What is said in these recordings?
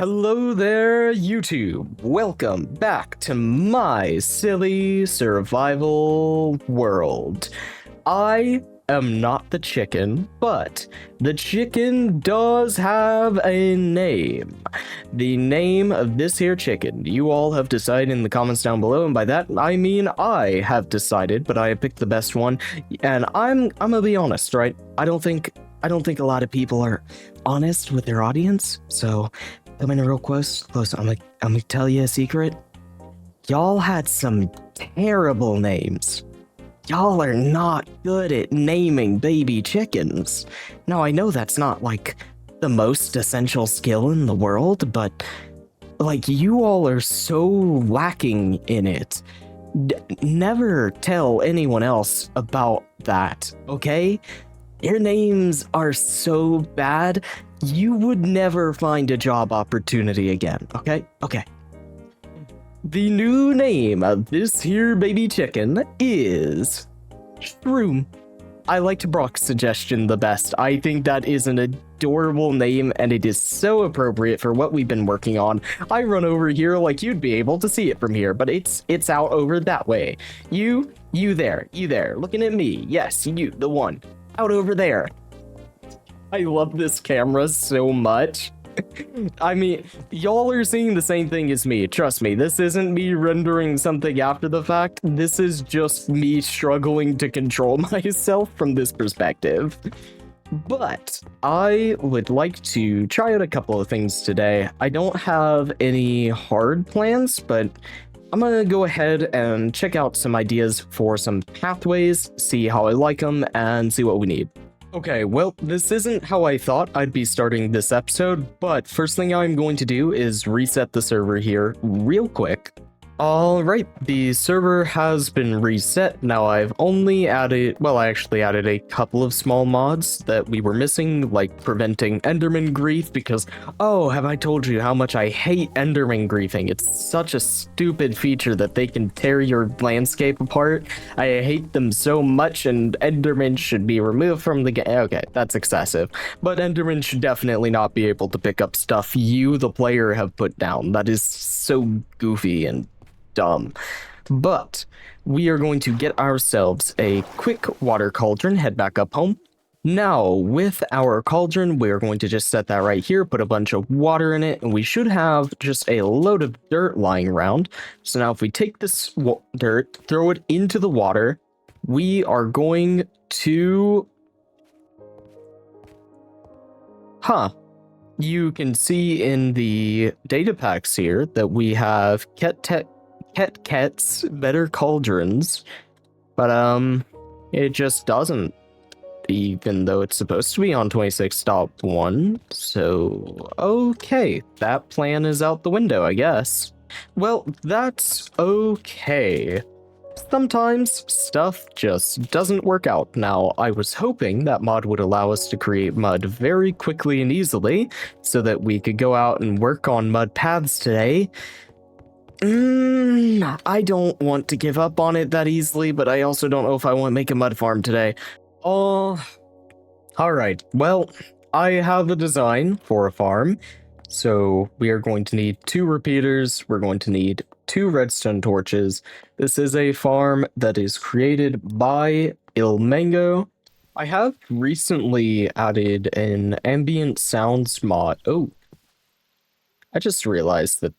Hello there, YouTube. Welcome back to my silly survival world. I am not the chicken, but the chicken does have a name. The name of this here chicken, you all have decided in the comments down below, and by that I mean I have decided, but I have picked the best one. And I'm gonna be honest, right? I don't think a lot of people are honest with their audience, so come in real close. I'm gonna tell you a secret. Y'all had some terrible names. Y'all are not good at naming baby chickens. Now, I know that's not, like, the most essential skill in the world, but, like, you all are so lacking in it. Never tell anyone else about that, okay? Your names are so bad, you would never find a job opportunity again, okay? Okay. The new name of this here baby chicken is Shroom. I liked Brock's suggestion the best. I think that is an adorable name, and it is so appropriate for what we've been working on. I run over here like you'd be able to see it from here, but it's out over that way. You there, looking at me. Yes, you, the one. Out over there. I love this camera so much. I mean, y'all are seeing the same thing as me. Trust me, this isn't me rendering something after the fact. This is just me struggling to control myself from this perspective. But I would like to try out a couple of things today. I don't have any hard plans, but I'm gonna go ahead and check out some ideas for some pathways, see how I like them, and see what we need. Okay, well, this isn't how I thought I'd be starting this episode, but first thing I'm going to do is reset the server here real quick. Alright, the server has been reset. Now I've only added, well, I actually added a couple of small mods that we were missing, like preventing Enderman grief, because, oh, have I told you how much I hate Enderman griefing? It's such a stupid feature that they can tear your landscape apart. I hate them so much, and Enderman should be removed from the game. Okay, that's excessive. But Enderman should definitely not be able to pick up stuff you, the player, have put down. That is so goofy and dumb. But we are going to get ourselves a quick water cauldron, head back up home. Now, with our cauldron, we're going to just set that right here, put a bunch of water in it, and we should have just a load of dirt lying around. So now if we take this dirt, throw it into the water, we are going to... You can see in the data packs here that we have Ket's better cauldrons, but it just doesn't, even though it's supposed to be on 26.1. So okay, that plan is out the window, I guess. Well, that's okay. Sometimes stuff just doesn't work out. Now, I was hoping that mod would allow us to create mud very quickly and easily so that we could go out and work on mud paths today. I don't want to give up on it that easily, but I also don't know if I want to make a mud farm today. Alright, well, I have a design for a farm, so we are going to need 2 repeaters, we're going to need 2 redstone torches. This is a farm that is created by Ilmango. I have recently added an ambient sounds mod. Oh, I just realized that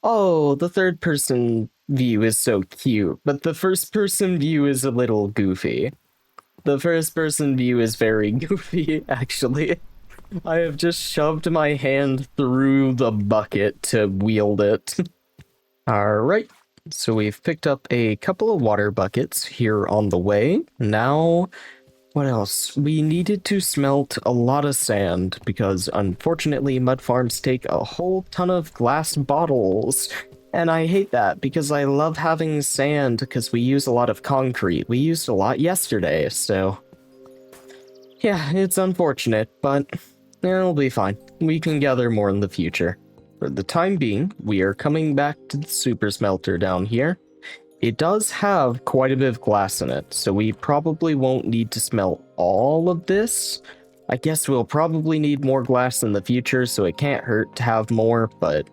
oh, the third-person view is so cute, but the first-person view is a little goofy. The first-person view is very goofy, actually. I have just shoved my hand through the bucket to wield it. Alright, so we've picked up a couple of water buckets here on the way. Now, what else? We needed to smelt a lot of sand because unfortunately mud farms take a whole ton of glass bottles. And I hate that because I love having sand because we use a lot of concrete. We used a lot yesterday, so yeah, it's unfortunate, but it'll be fine. We can gather more in the future. For the time being, we are coming back to the super smelter down here. It does have quite a bit of glass in it, so we probably won't need to smelt all of this. I guess we'll probably need more glass in the future, so it can't hurt to have more, but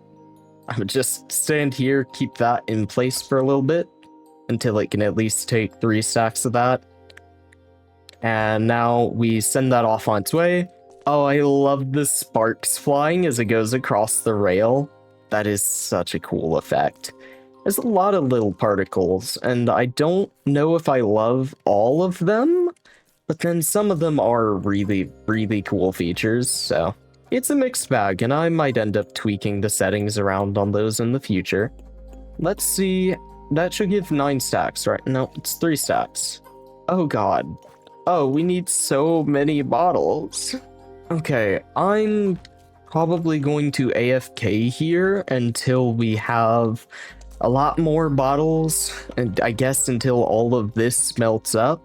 I would just stand here, keep that in place for a little bit until it can at least take 3 stacks of that. And now we send that off on its way. Oh, I love the sparks flying as it goes across the rail. That is such a cool effect. There's a lot of little particles, and I don't know if I love all of them, but then some of them are really, really cool features, so it's a mixed bag, and I might end up tweaking the settings around on those in the future. Let's see, that should give 9 stacks, right? No, it's 3 stacks. Oh god. Oh, we need so many bottles. Okay, I'm probably going to AFK here until we have a lot more bottles, and I guess until all of this melts up.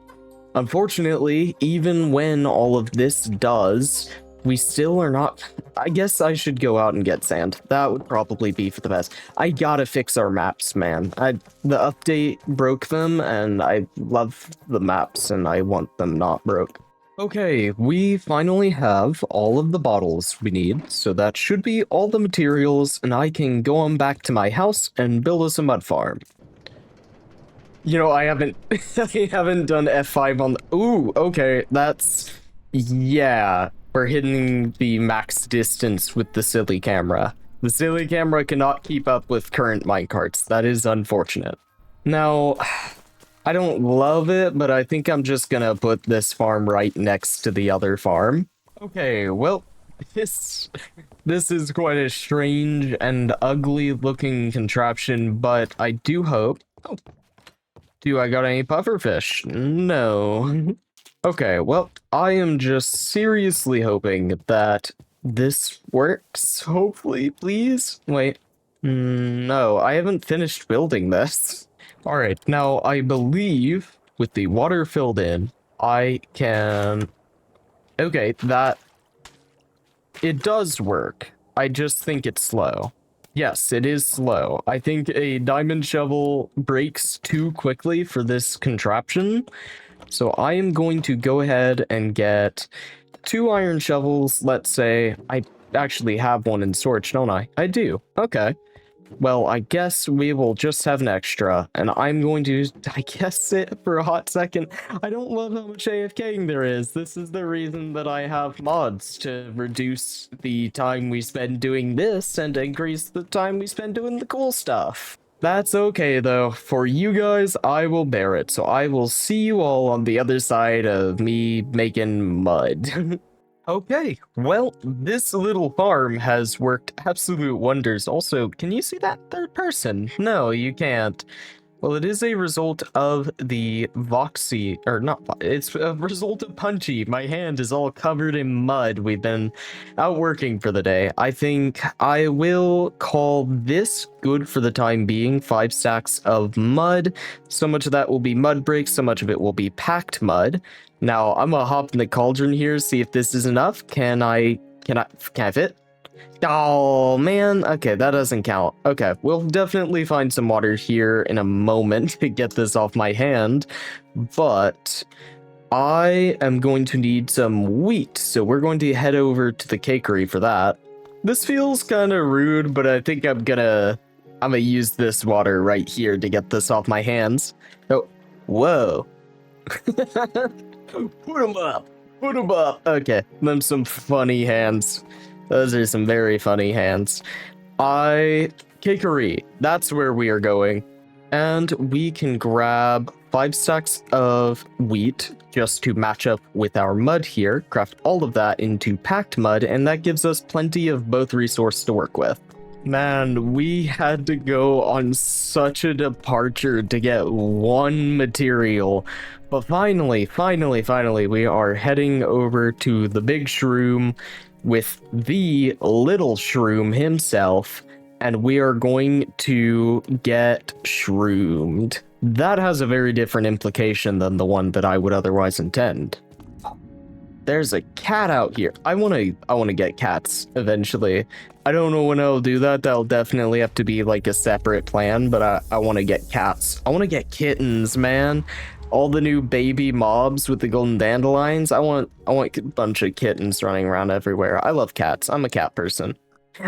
Unfortunately, even when all of this does, we still are not... I guess I should go out and get sand. That would probably be for the best. I gotta fix our maps, man. The update broke them, and I love the maps, and I want them not broke. Okay, we finally have all of the bottles we need, so that should be all the materials, and I can go on back to my house and build us a mud farm. You know, I haven't done F5 on the... Ooh, okay, that's... Yeah, we're hitting the max distance with the silly camera. The silly camera cannot keep up with current minecarts. That is unfortunate. Now, I don't love it, but I think I'm just gonna put this farm right next to the other farm. Okay, well, this is quite a strange and ugly looking contraption, but I do hope... Oh. Do I got any pufferfish? No. Okay, well, I am just seriously hoping that this works. Hopefully, please. Wait. No, I haven't finished building this. Alright, now I believe with the water filled in, I can... Okay, that... It does work. I just think it's slow. Yes, it is slow. I think a diamond shovel breaks too quickly for this contraption. So I am going to go ahead and get 2 iron shovels, let's say. I actually have one in storage, don't I? I do. Okay. Well, I guess we will just have an extra, and I'm going to, I guess, sit for a hot second. I don't love how much AFKing there is. This is the reason that I have mods, to reduce the time we spend doing this and increase the time we spend doing the cool stuff. That's okay, though. For you guys, I will bear it, so I will see you all on the other side of me making mud. Okay, well, this little farm has worked absolute wonders. Also, can you see that third person? No, you can't. Well, it is a result of the Voxy, or not, it's a result of Punchy. My hand is all covered in mud. We've been out working for the day. I think I will call this good for the time being. 5 stacks of mud. So much of that will be mud bricks, so much of it will be packed mud. Now, I'm gonna hop in the cauldron here, see if this is enough. Can I fit? Oh, man. Okay, that doesn't count. Okay, we'll definitely find some water here in a moment to get this off my hand. But I am going to need some wheat, so we're going to head over to the cakery for that. This feels kind of rude, but I think I'm gonna use this water right here to get this off my hands. Oh, whoa. Put them up. Put them up. Okay, them some funny hands. Those are some very funny hands. Cakery. That's where we are going. And we can grab 5 stacks of wheat just to match up with our mud here. Craft all of that into packed mud, and that gives us plenty of both resources to work with. Man, we had to go on such a departure to get one material. But finally, we are heading over to the big shroom with the little shroom himself, and we are going to get shroomed. That has a very different implication than the one that I would otherwise intend. There's a cat out here. I want to get cats eventually. I don't know when I'll do that. That'll definitely have to be like a separate plan, but I want to get cats. I want to get kittens, man. all the new baby mobs with the golden dandelions. I want a bunch of kittens running around everywhere. I love cats. I'm a cat person.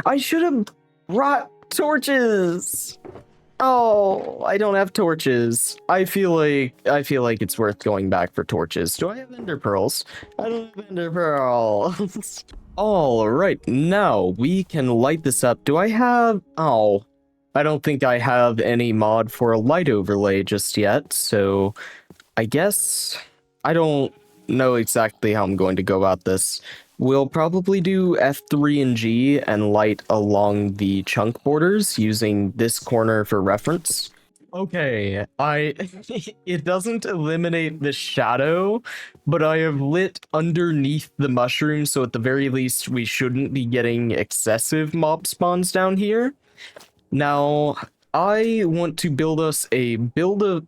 I should have brought torches. Oh, I don't have torches. I feel like it's worth going back for torches. Do I have ender pearls? I don't have ender pearls. All right, now we can light this up. Do I have... Oh, I don't think I have any mod for a light overlay just yet, so I guess I don't know exactly how I'm going to go about this. We'll probably do F3 and G and light along the chunk borders using this corner for reference. Okay, it doesn't eliminate the shadow, but I have lit underneath the mushroom, so at the very least we shouldn't be getting excessive mob spawns down here. Now, I want to build us a base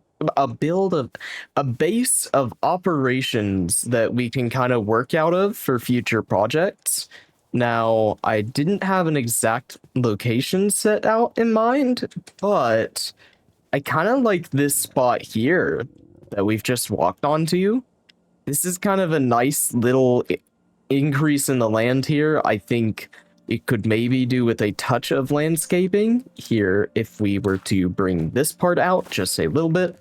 of operations that we can kind of work out of for future projects. Now, I didn't have an exact location set out in mind, but I kind of like this spot here that we've just walked onto. This is kind of a nice little increase in the land here. I think it could maybe do with a touch of landscaping here if we were to bring this part out just a little bit.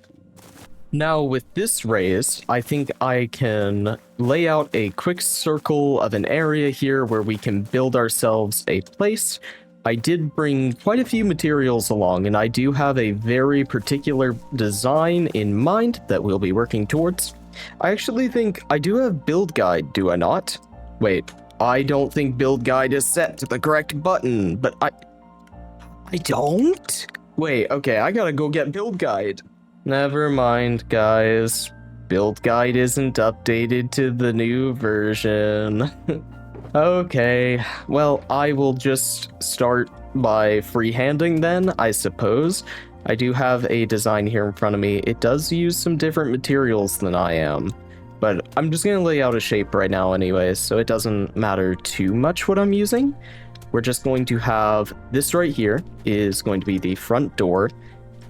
Now with this raised, I think I can lay out a quick circle of an area here where we can build ourselves a place. I did bring quite a few materials along, and I do have a very particular design in mind that we'll be working towards. I actually think I do have build guide, do I not? Wait, I don't think build guide is set to the correct button, but I don't? Wait, okay, I gotta go get build guide. Never mind, guys. Build guide isn't updated to the new version. Okay, well, I will just start by freehanding then, I suppose. I do have a design here in front of me. It does use some different materials than I am, but I'm just gonna lay out a shape right now anyways, so it doesn't matter too much what I'm using. We're just going to have this right here is going to be the front door.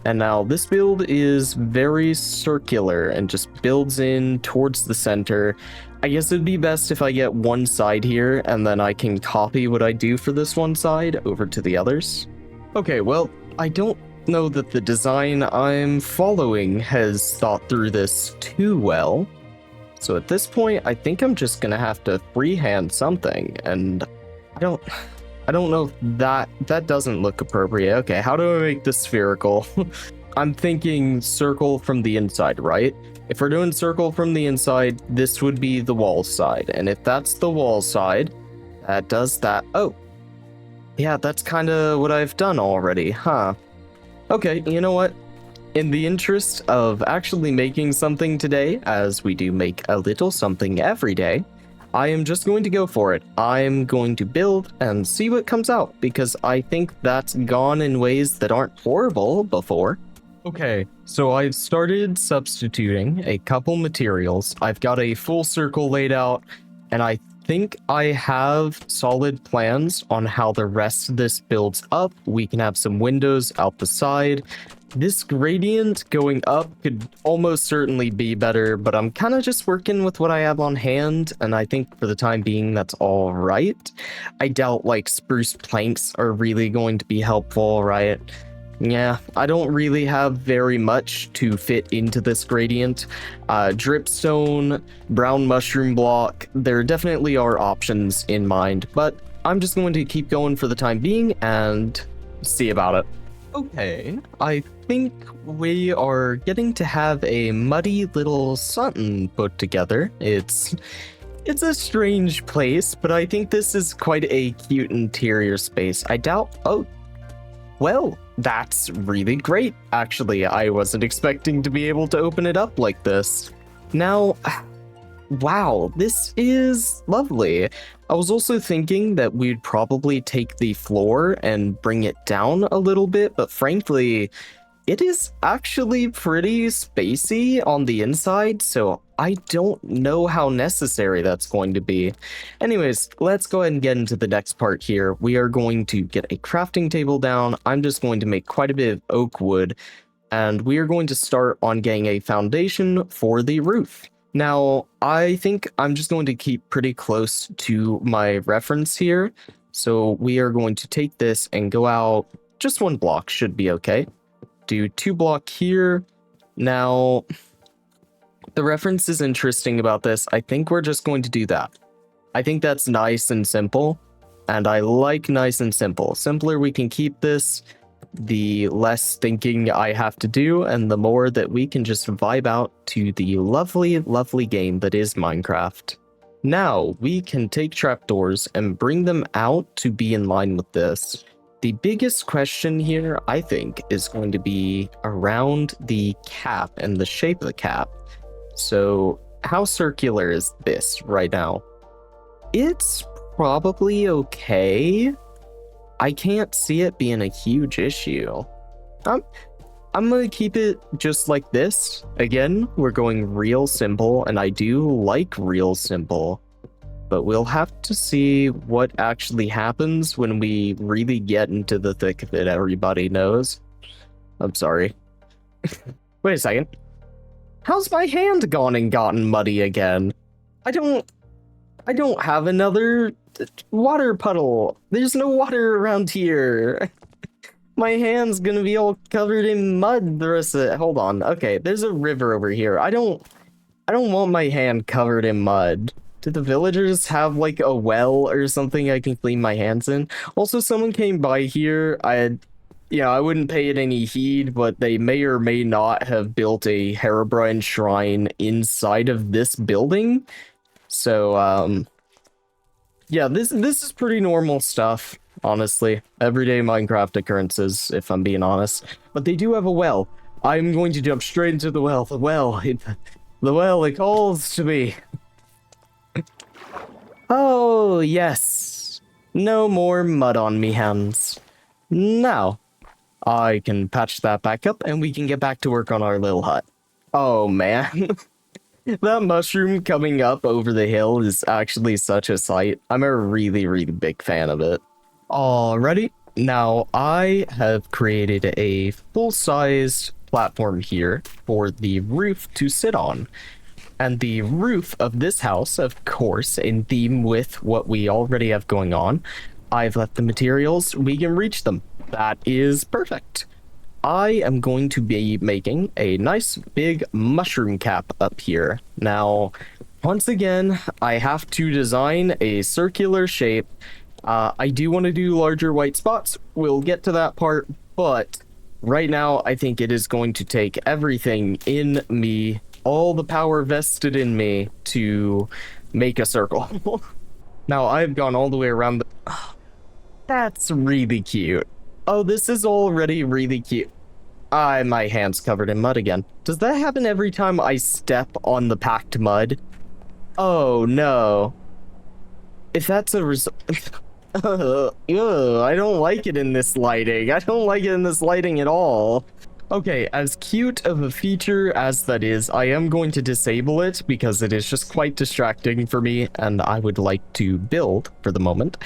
And now this build is very circular and just builds in towards the center. I guess it'd be best if I get one side here and then I can copy what I do for this one side over to the others. Okay, well, I don't know that the design I'm following has thought through this too well. So at this point, I think I'm just gonna have to freehand something, and I don't know if that doesn't look appropriate. Okay, how do I make this spherical? I'm thinking circle from the inside, right? If we're doing circle from the inside, this would be the wall side. And if that's the wall side, that does that. Oh, yeah, that's kind of what I've done already, huh? Okay, you know what? In the interest of actually making something today, as we do make a little something every day, I am just going to go for it. I'm going to build and see what comes out, because I think that's gone in ways that aren't horrible before. Okay, so I've started substituting a couple materials. I've got a full circle laid out, and I think I have solid plans on how the rest of this builds up. We can have some windows out the side. This gradient going up could almost certainly be better, but I'm kind of just working with what I have on hand, and I think for the time being that's all right. I doubt like spruce planks are really going to be helpful, right? Yeah, I don't really have very much to fit into this gradient. Dripstone, brown mushroom block, there definitely are options in mind, but I'm just going to keep going for the time being and see about it. Okay, I think we are getting to have a muddy little something put together. It's a strange place, but I think this is quite a cute interior space. I doubt... Oh, well, that's really great, actually. I wasn't expecting to be able to open it up like this. Now, wow, this is lovely. I was also thinking that we'd probably take the floor and bring it down a little bit, but frankly, it is actually pretty spacey on the inside, so I don't know how necessary that's going to be. Anyways, let's go ahead and get into the next part here. We are going to get a crafting table down. I'm just going to make quite a bit of oak wood. and we are going to start on getting a foundation for the roof. Now, I think I'm just going to keep pretty close to my reference here. So we are going to take this and go out just 1 block, should be okay. Do 2 block here. Now, the reference is interesting about this. I think we're just going to do that. I think that's nice and simple, and I like nice and simple. Simpler we can keep this, the less thinking I have to do, and the more that we can just vibe out to the lovely, lovely game that is Minecraft. Now, we can take trapdoors and bring them out to be in line with this. The biggest question here, I think, is going to be around the cap and the shape of the cap. So, how circular is this right now? It's probably okay. I can't see it being a huge issue. I'm gonna keep it just like this. Again, we're going real simple, and I do like real simple. But we'll have to see what actually happens when we really get into the thick of it, everybody knows. I'm sorry. Wait a second. How's my hand gone and gotten muddy again? I don't have another water puddle. There's no water around here. My hand's gonna be all covered in mud the rest of it. Hold on. Okay, there's a river over here. I don't want my hand covered in mud. Do the villagers have like a well or something I can clean my hands in? Also, someone came by here. I wouldn't pay it any heed, but they may or may not have built a Herobrine shrine inside of this building. So, yeah, this is pretty normal stuff, honestly. Everyday Minecraft occurrences, if I'm being honest. But they do have a well. I'm going to jump straight into the well. The well, it calls to me. Oh, yes. No more mud on me hands. Now, I can patch that back up and we can get back to work on our little hut. Oh, man. That mushroom coming up over the hill is actually such a sight. I'm a really, really big fan of it. Alrighty. Now, I have created a full-sized platform here for the roof to sit on. And the roof of this house, of course, in theme with what we already have going on, I've left the materials, we can reach them. That is perfect. I am going to be making a nice big mushroom cap up here. Now, once again, I have to design a circular shape. I do want to do larger white spots. We'll get to that part, but right now I think it is going to take everything in me, all the power vested in me, to make a circle. Now, I've gone all the way around the... That's really cute. Oh, this is already really cute. My hand's covered in mud again. Does that happen every time I step on the packed mud? Oh, no. If that's a result... I don't like it in this lighting. I don't like it in this lighting at all. Okay, as cute of a feature as that is, I am going to disable it because it is just quite distracting for me, and I would like to build for the moment.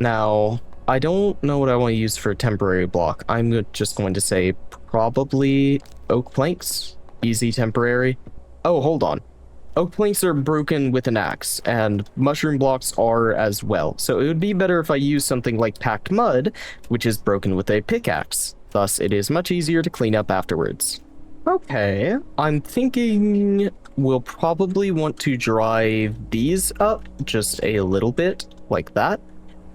Now, I don't know what I want to use for a temporary block. I'm just going to say probably oak planks. Easy temporary. Oh, hold on. Oak planks are broken with an axe, and mushroom blocks are as well. So it would be better if I use something like packed mud, which is broken with a pickaxe. Thus, it is much easier to clean up afterwards. Okay, I'm thinking we'll probably want to drive these up just a little bit, like that.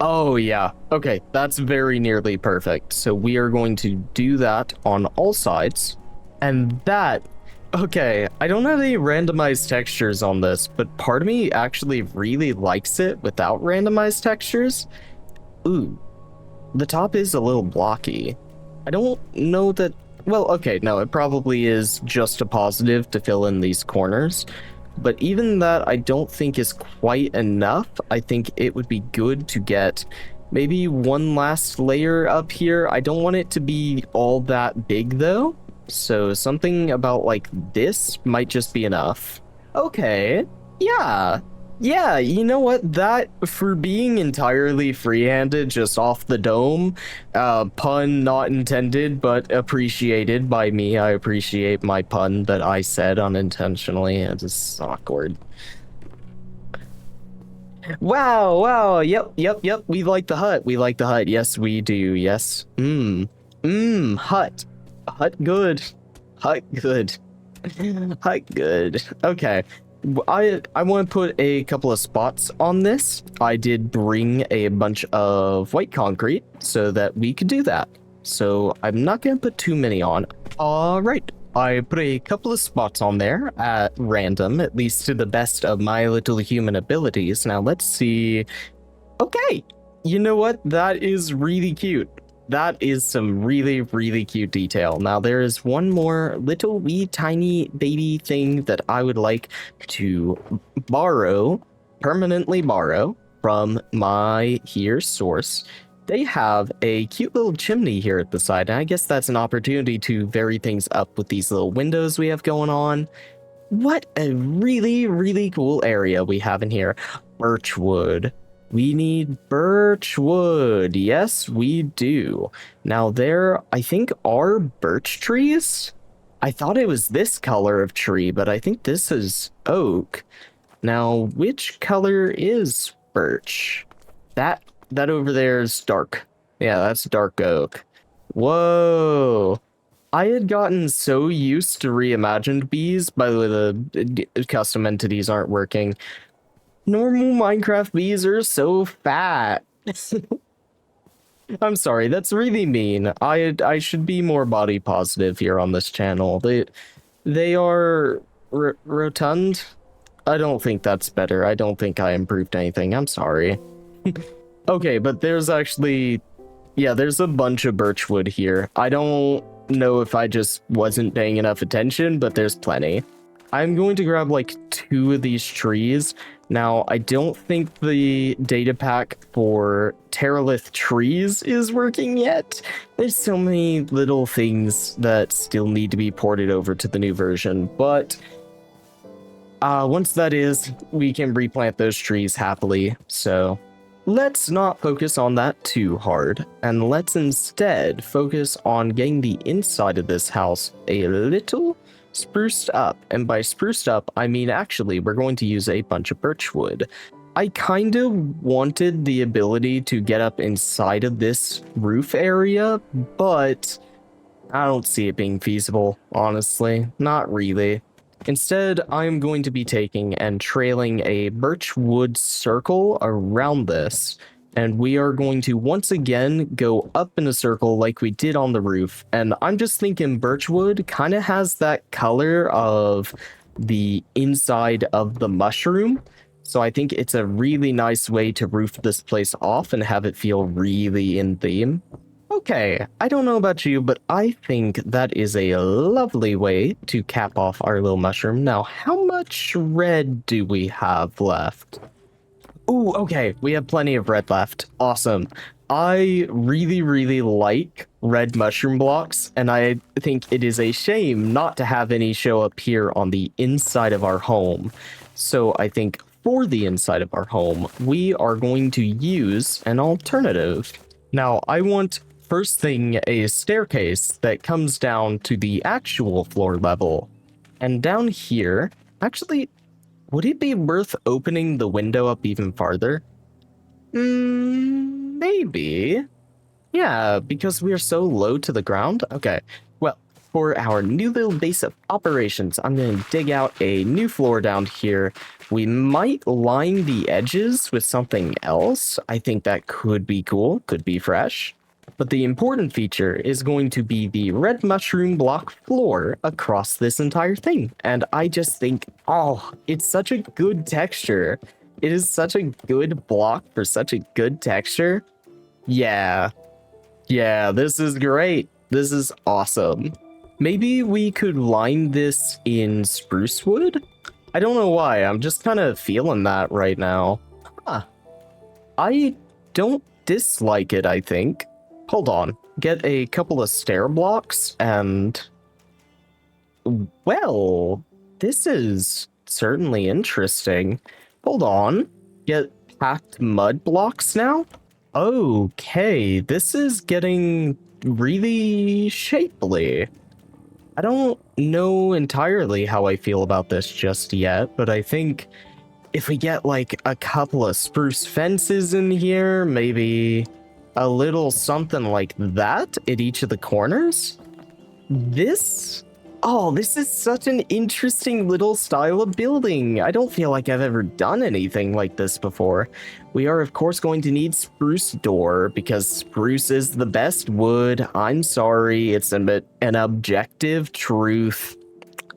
Oh yeah, okay, that's very nearly perfect. So we are going to do that on all sides. And that, okay, I don't have any randomized textures on this, but part of me actually really likes it without randomized textures. Ooh, the top is a little blocky. I don't know that, well, okay, no, it probably is just a positive to fill in these corners, but even that I don't think is quite enough. I think it would be good to get maybe one last layer up here. I don't want it to be all that big though, so something about like this might just be enough. Okay, yeah, Yeah, you know what? That, for being entirely free-handed just off the dome, pun not intended, but appreciated by me. I appreciate my pun that I said unintentionally. It's awkward. Wow, wow, yep. We like the hut. We like the hut. Yes, we do. Yes. Hut. Hut good. Hut good. Hut good. Okay. I want to put a couple of spots on this. I did bring a bunch of white concrete so that we could do that. So I'm not going to put too many on. All right. I put a couple of spots on there at random, at least to the best of my little human abilities. Now let's see. Okay. You know what? That is really cute. That is some really, really cute detail. Now, there is one more little wee tiny baby thing that I would like to permanently borrow from my here source. They have a cute little chimney here at the side, and I guess that's an opportunity to vary things up with these little windows we have going on. What a really, really cool area we have in here. Birchwood. We need birchwood. Yes, we do. Now there, I think, are birch trees. I thought it was this color of tree, but I think this is oak. Now, which color is birch? That over there is dark. Yeah, that's dark oak. Whoa. I had gotten so used to reimagined bees. By the way, the custom entities aren't working. Normal Minecraft bees are so fat. I'm sorry, that's really mean. I should be more body positive here on this channel. They are rotund. I don't think that's better. I don't think I improved anything. I'm sorry. Okay, but there's actually, yeah, there's a bunch of birchwood here. I don't know if I just wasn't paying enough attention, but there's plenty. I'm going to grab like 2 of these trees. Now, I don't think the data pack for Terralith trees is working yet. There's so many little things that still need to be ported over to the new version, but once that is, we can replant those trees happily. So let's not focus on that too hard, and let's instead focus on getting the inside of this house a little spruced up. And by spruced up, I mean actually we're going to use a bunch of birchwood. I kind of wanted the ability to get up inside of this roof area, but I don't see it being feasible, honestly. Not really. Instead, I'm going to be taking and trailing a birchwood circle around this, and we are going to once again go up in a circle like we did on the roof. And I'm just thinking birchwood kind of has that color of the inside of the mushroom. So I think it's a really nice way to roof this place off and have it feel really in theme. Okay, I don't know about you, but I think that is a lovely way to cap off our little mushroom. Now, how much red do we have left? Ooh, okay, we have plenty of red left. Awesome. I really, really like red mushroom blocks, and I think it is a shame not to have any show up here on the inside of our home. So I think for the inside of our home, we are going to use an alternative. Now, I want, first thing, a staircase that comes down to the actual floor level. And down here, actually, would it be worth opening the window up even farther? Maybe. Yeah, because we are so low to the ground. Okay, well, for our new little base of operations, I'm going to dig out a new floor down here. We might line the edges with something else. I think that could be cool, could be fresh. But the important feature is going to be the red mushroom block floor across this entire thing. And I just think, oh, it's such a good texture. It is such a good block for such a good texture. Yeah, this is great. This is awesome. Maybe we could line this in spruce wood? I don't know why, I'm just kind of feeling that right now. Huh. I don't dislike it, I think. Hold on, get a couple of stair blocks and... Well, this is certainly interesting. Hold on. Get packed mud blocks now? Okay, this is getting really shapely. I don't know entirely how I feel about this just yet, but I think if we get like a couple of spruce fences in here, maybe a little something like that at each of the corners. This is such an interesting little style of building. I don't feel like I've ever done anything like this before. We are, of course, going to need spruce door because spruce is the best wood. I'm sorry, it's an objective truth.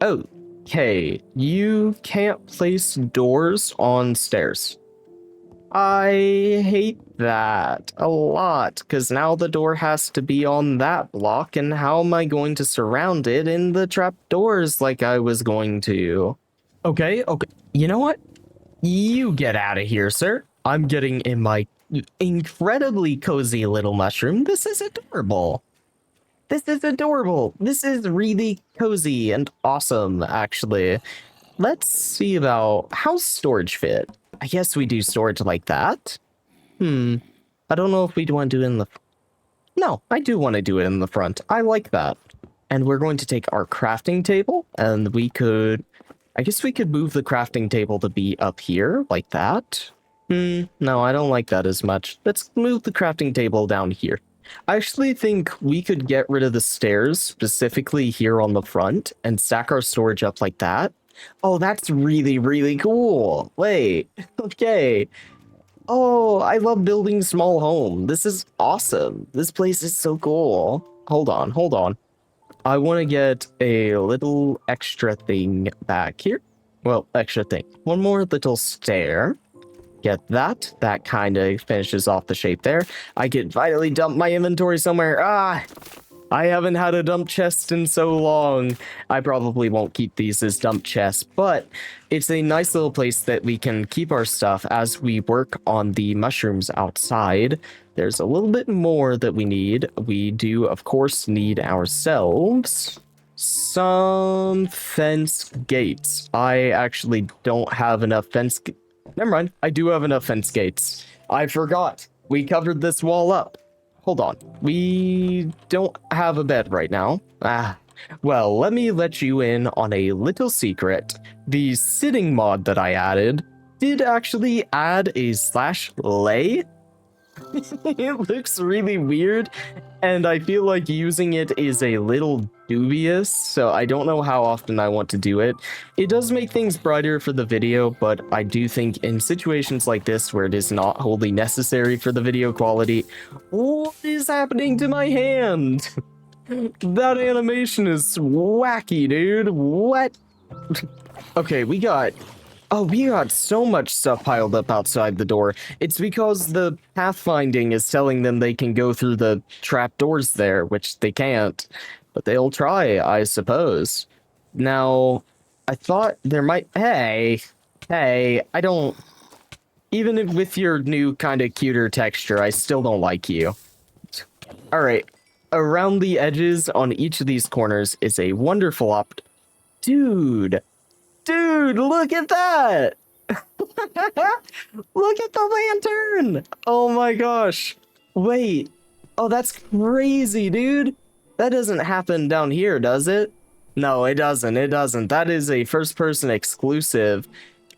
Okay, you can't place doors on stairs. I hate that a lot, because now the door has to be on that block, and how am I going to surround it in the trapdoors like I was going to? Okay, you know what? You get out of here, sir. I'm getting in my incredibly cozy little mushroom. This is adorable. This is adorable. This is really cozy and awesome, actually. Let's see about how's storage fit. I guess we do storage like that. I don't know if we'd want to do it in the... No, I do want to do it in the front. I like that. And we're going to take our crafting table, and we could... I guess we could move the crafting table to be up here, like that. No, I don't like that as much. Let's move the crafting table down here. I actually think we could get rid of the stairs, specifically here on the front, and stack our storage up like that. Oh, that's really, really cool. Wait, okay. Oh, I love building small home. This is awesome. This place is so cool. Hold on. I want to get a little extra thing back here. Well, extra thing. One more little stair. Get that. That kind of finishes off the shape there. I could vitally dump my inventory somewhere. I haven't had a dump chest in so long. I probably won't keep these as dump chests, but it's a nice little place that we can keep our stuff as we work on the mushrooms outside. There's a little bit more that we need. We do, of course, need ourselves some fence gates. I actually don't have enough fence... Never mind. I do have enough fence gates. I forgot. We covered this wall up. Hold on. We don't have a bed right now. Well, let me let you in on a little secret. The sitting mod that I added did actually add a /lay. It looks really weird, and I feel like using it is a little dubious, so I don't know how often I want to do it. It does make things brighter for the video, but I do think in situations like this where it is not wholly necessary for the video quality... What is happening to my hand? That animation is wacky, dude. What? Okay, we got so much stuff piled up outside the door. It's because the pathfinding is telling them they can go through the trapdoors there, which they can't. But they'll try, I suppose. Now, I thought there might... Hey, I don't... Even with your new kind of cuter texture, I still don't like you. Alright, around the edges on each of these corners is a wonderful Dude, look at that! Look at the lantern! Oh my gosh. Wait. Oh, that's crazy, dude. That doesn't happen down here, does it? No, it doesn't. That is a first-person exclusive.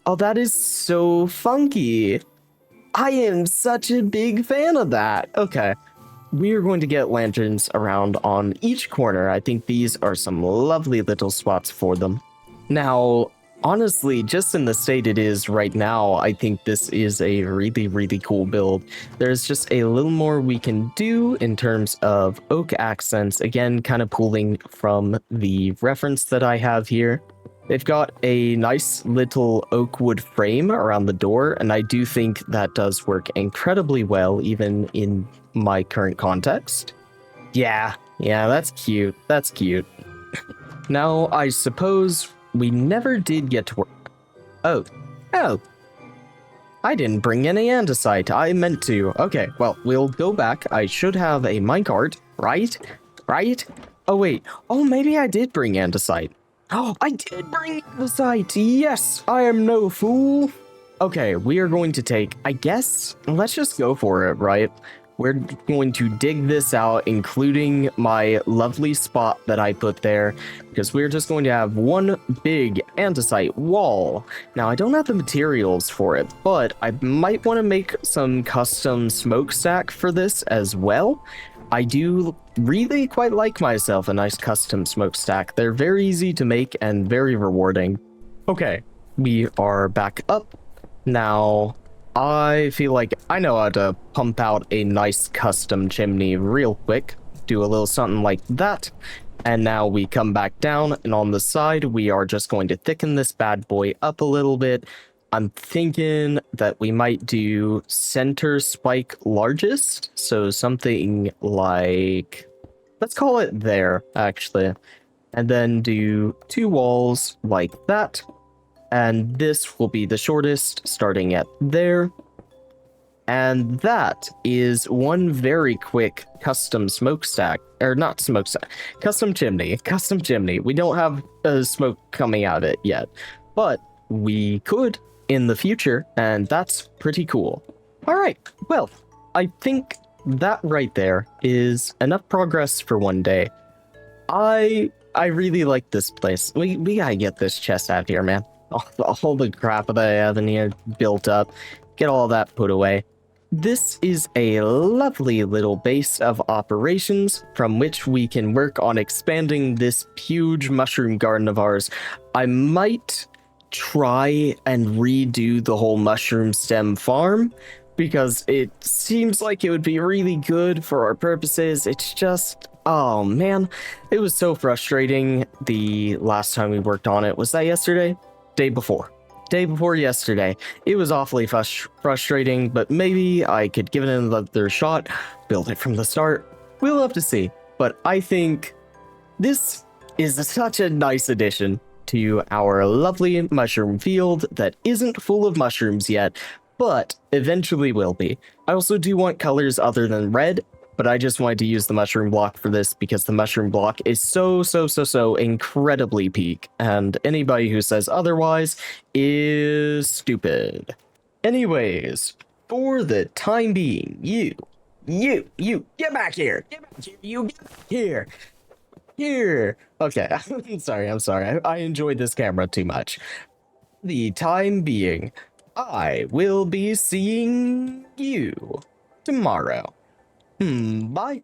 Oh, that is so funky. I am such a big fan of that. Okay. We are going to get lanterns around on each corner. I think these are some lovely little spots for them. Now, honestly, just in the state it is right now, I think this is a really, really cool build. There's just a little more we can do in terms of oak accents. Again, kind of pulling from the reference that I have here. They've got a nice little oak wood frame around the door, and I do think that does work incredibly well, even in my current context. Yeah, that's cute. That's cute. Now, I suppose we never did get to work. Oh. I didn't bring any andesite. I meant to. Okay, well, we'll go back. I should have a minecart, right? Oh, wait. Oh, maybe I did bring andesite. Oh, I did bring andesite. Yes, I am no fool. Okay, we are going to take, I guess, let's just go for it, right? We're going to dig this out, including my lovely spot that I put there, because we're just going to have one big andesite wall. Now, I don't have the materials for it, but I might want to make some custom smokestack for this as well. I do really quite like myself a nice custom smokestack. They're very easy to make and very rewarding. Okay, we are back up. Now, I feel like I know how to pump out a nice custom chimney real quick. Do a little something like that. And now we come back down, and on the side, we are just going to thicken this bad boy up a little bit. I'm thinking that we might do center spike largest. So something like, let's call it there, actually. And then do 2 walls like that. And this will be the shortest, starting at there. And that is one very quick custom smokestack, or not smokestack, custom chimney. Custom chimney. We don't have smoke coming out of it yet, but we could in the future, and that's pretty cool. All right, well, I think that right there is enough progress for one day. I really like this place. We gotta get this chest out of here, man. All the crap that I have in here built up, get all that put away. This is a lovely little base of operations from which we can work on expanding this huge mushroom garden of ours. I might try and redo the whole mushroom stem farm because it seems like it would be really good for our purposes. It's just, oh man, it was so frustrating the last time we worked on it. Was that yesterday? Day before yesterday. It was awfully frustrating, but maybe I could give it another shot, build it from the start. We'll have to see, but I think this is such a nice addition to our lovely mushroom field that isn't full of mushrooms yet, but eventually will be. I also do want colors other than red, but I just wanted to use the mushroom block for this because the mushroom block is so incredibly peak, and anybody who says otherwise is stupid. Anyways, for the time being, you, get back here, you get back here. Okay, I'm sorry, I enjoyed this camera too much. The time being, I will be seeing you tomorrow. Bye.